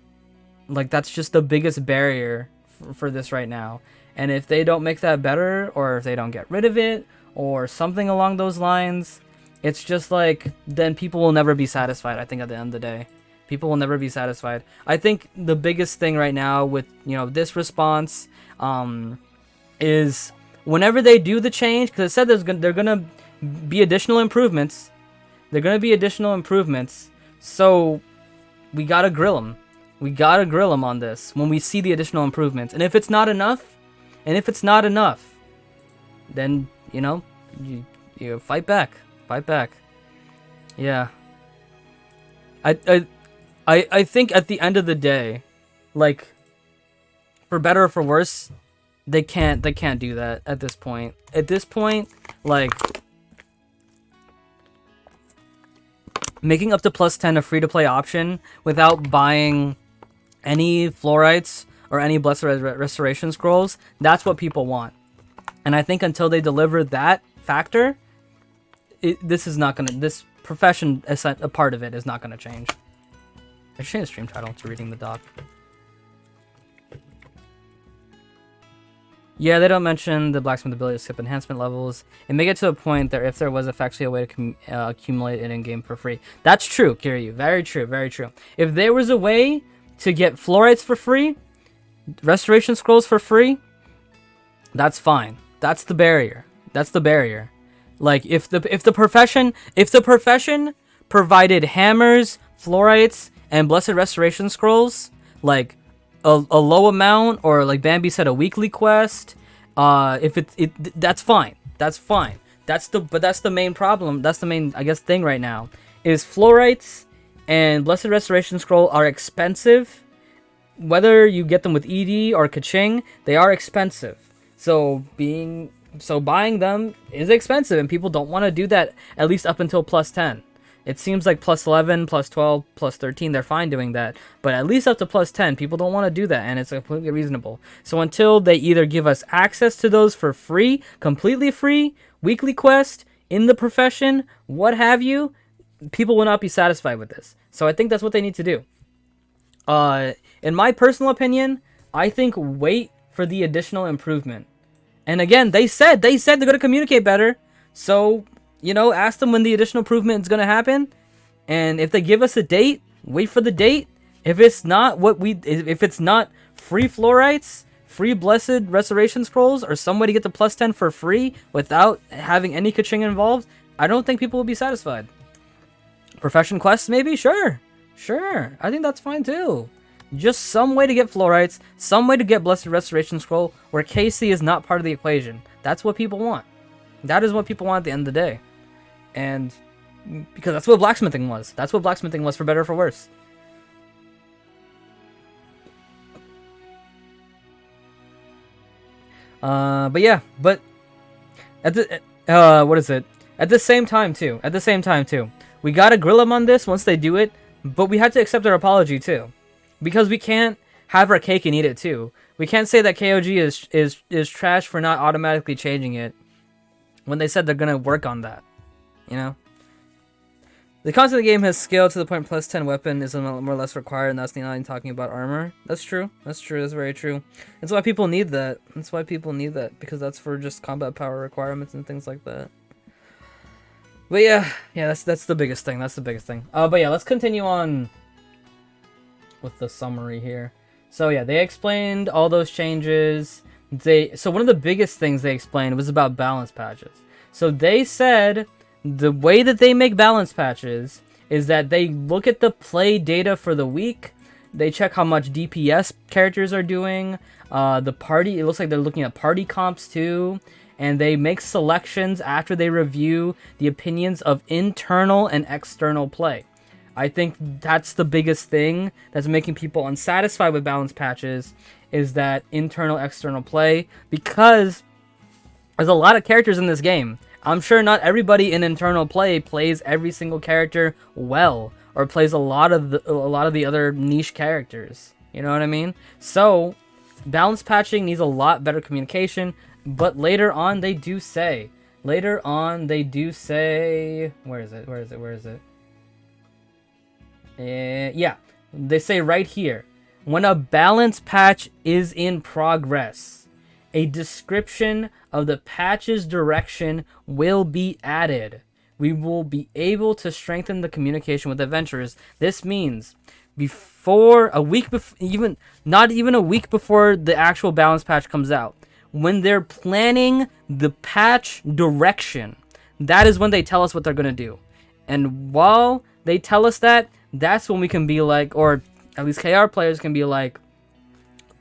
Like, that's just the biggest barrier for this right now. And if they don't make that better, or if they don't get rid of it, or something along those lines, it's just like, then people will never be satisfied. I think at the end of the day, people will never be satisfied. I think the biggest thing right now with this response is whenever they do the change, because it said they're gonna be additional improvements. So we gotta grill them. We gotta grill them on this when we see the additional improvements. And if it's not enough, then you fight back. Yeah. I think at the end of the day, like, for better or for worse, they can't do that at this point. At this point, like, making up to +10 a free-to-play option without buying any fluorites or any blessed restoration scrolls, that's what people want. And I think until they deliver that factor, this profession, a part of it, is not gonna change. I should change the stream title to reading the doc. Yeah, they don't mention the blacksmith ability to skip enhancement levels. It may get to a point that if there was actually a way to accumulate it in-game for free. That's true, Kiryu. Very true, very true. If there was a way to get fluorites for free, restoration scrolls for free, that's fine. That's the barrier. Like, if the profession provided hammers, fluorites, and blessed restoration scrolls, like a low amount, or like Bambi said, a weekly quest, that's fine. That's the main problem. That's the main, I guess, thing right now, is fluorites and blessed restoration scroll are expensive. Whether you get them with ED or Kaching, they are expensive. So buying them is expensive, and people don't want to do that, at least up until +10. It seems like +11, +12, +13, they're fine doing that. But at least up to +10, people don't want to do that, and it's completely reasonable. So until they either give us access to those for free, completely free, weekly quest, in the profession, what have you, people will not be satisfied with this. So I think that's what they need to do. In my personal opinion, I think wait for the additional improvement. And again, they said they're gonna communicate better. So, ask them when the additional improvement is gonna happen. And if they give us a date, wait for the date. If it's not free fluorites, free blessed restoration scrolls, or some way to get the +10 for free without having any kaching involved, I don't think people will be satisfied. Profession quests, maybe? Sure. I think that's fine too. Just some way to get fluorites, some way to get blessed restoration scroll, where KC is not part of the equation. That's what people want. That is what people want at the end of the day. And because that's what blacksmithing was. That's what blacksmithing was, for better or for worse. But at the what is it? At the same time too, we gotta grill them on this once they do it. But we have to accept their apology too, because we can't have our cake and eat it too. We can't say that KOG is trash for not automatically changing it when they said they're gonna work on that. The content of the game has scaled to the point +10 weapon is more or less required, and that's not even talking about armor. That's true. That's very true. That's why people need that. Because that's for just combat power requirements and things like that. But yeah, that's the biggest thing. But yeah, let's continue on with the summary here. So yeah, they explained all those changes. So one of the biggest things they explained was about balance patches. So they said the way that they make balance patches is that they look at the play data for the week. They check how much DPS characters are doing. The party, it looks like they're looking at party comps too. And they make selections after they review the opinions of internal and external play. I think that's the biggest thing that's making people unsatisfied with balance patches, is that internal, external play, because there's a lot of characters in this game. I'm sure not everybody in internal play plays every single character well, or plays a lot of the other niche characters. You know what I mean? So balance patching needs a lot better communication. But later on they do say, where is it? Yeah, they say right here, when a balance patch is in progress, a description of the patch's direction will be added. We will be able to strengthen the communication with adventurers. This means not even a week before the actual balance patch comes out, when they're planning the patch direction, that is when they tell us what they're going to do. And while they tell us that, that's when we can be like, or at least KR players can be like,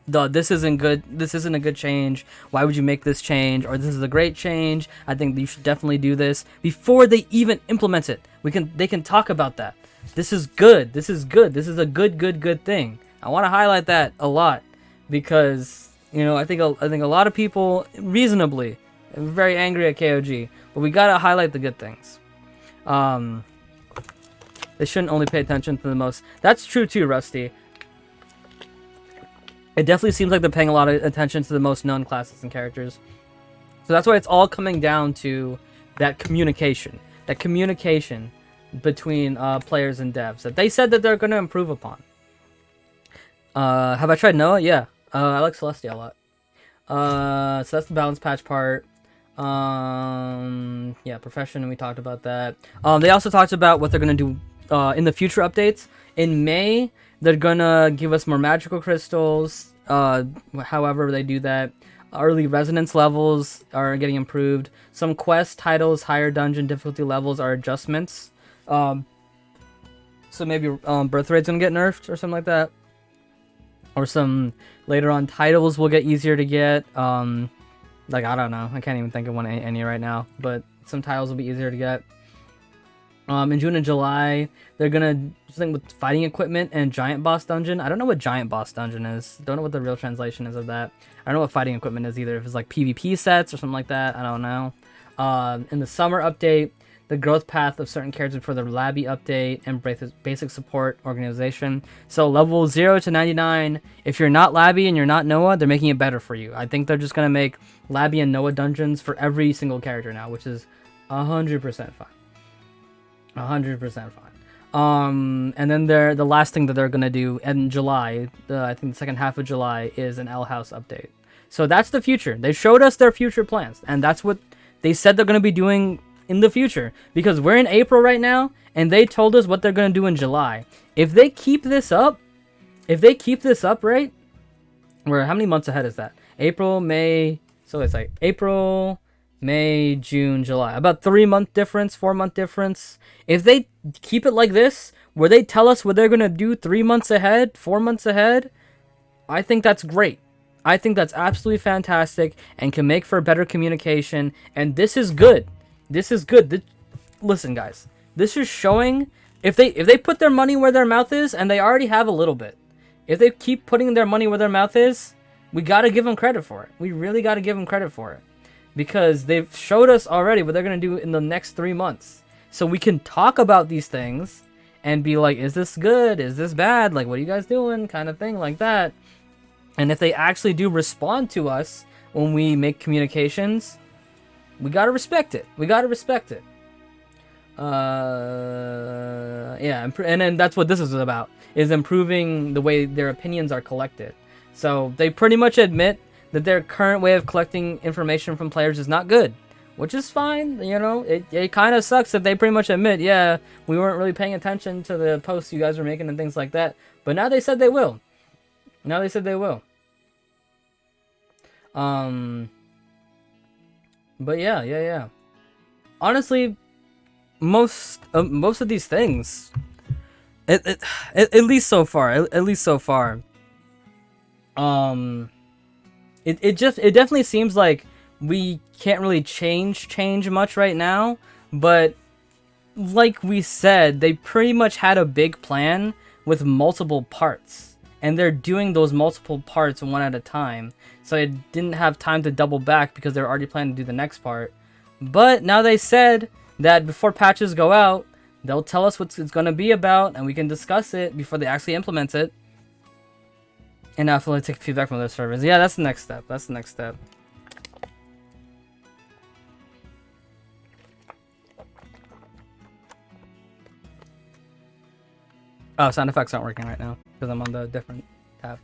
this isn't good, this isn't a good change, why would you make this change, or this is a great change, I think you should definitely do this, before they even implement it. They can talk about that. This is good, this is a good thing. I want to highlight that a lot, because I think a lot of people reasonably are very angry at KOG, but we gotta highlight the good things. They shouldn't only pay attention to the most. That's true too, Rusty. It definitely seems like they're paying a lot of attention to the most known classes and characters. So that's why it's all coming down to that communication between players and devs that they said that they're going to improve upon. Have I tried Noah? Yeah. I like Celestia a lot. So that's the balance patch part. Yeah, profession, we talked about that. They also talked about what they're gonna do in the future updates. In May, they're gonna give us more magical crystals. However they do that. Early resonance levels are getting improved. Some quest titles, higher dungeon difficulty levels are adjustments. So maybe birth rate's gonna get nerfed or something like that. Or some later on titles will get easier to get. Like, I don't know. I can't even think of any right now. But some titles will be easier to get. In June and July, they're gonna do something with fighting equipment and giant boss dungeon. I don't know what giant boss dungeon is. Don't know what the real translation is of that. I don't know what fighting equipment is either. If it's like PvP sets or something like that, I don't know. In the summer update, the growth path of certain characters for the Labby update and basic support organization. So level 0 to 99, if you're not Labby and you're not Noah, they're making it better for you. I think they're just gonna make Labby and Noah dungeons for every single character now, which is 100% fine. 100% fine. And then the last thing that they're gonna do in July, I think the second half of July, is an L House update. So that's the future. They showed us their future plans, and that's what they said they're going to be doing in the future. Because we're in April right now, and they told us what they're going to do in July. If they keep this up, right? We're how many months ahead is that? April, May. So it's like April, May, June, July. About 3-month difference, 4-month difference. If they keep it like this, where they tell us what they're going to do 3 months ahead, 4 months ahead, I think that's great. I think that's absolutely fantastic and can make for better communication. And this is good. This is good. Listen, guys. This is showing if they put their money where their mouth is, and they already have a little bit. If they keep putting their money where their mouth is, we got to give them credit for it. We really got to give them credit for it. Because they've showed us already what they're going to do in the next 3 months. So we can talk about these things and be like, is this good? Is this bad? Like, what are you guys doing? Kind of thing like that. And if they actually do respond to us when we make communications, we got to respect it. We got to respect it. Yeah, and then that's what this is about, is improving the way their opinions are collected. So they pretty much admit that their current way of collecting information from players is not good, which is fine. You know, it kind of sucks that they pretty much admit, yeah, we weren't really paying attention to the posts you guys were making and things like that. But now they said they will. Now they said they will. But yeah. Honestly, most of these things, at least so far, it definitely seems like we can't really change much right now. But like we said, they pretty much had a big plan with multiple parts, and they're doing those multiple parts one at a time. So I didn't have time to double back because they're already planning to do the next part. But now they said that before patches go out, they'll tell us what it's going to be about, and we can discuss it before they actually implement it. And now fully take feedback from other servers. Yeah, that's the next step. That's the next step. Oh, sound effects aren't working right now because I'm on the different tab.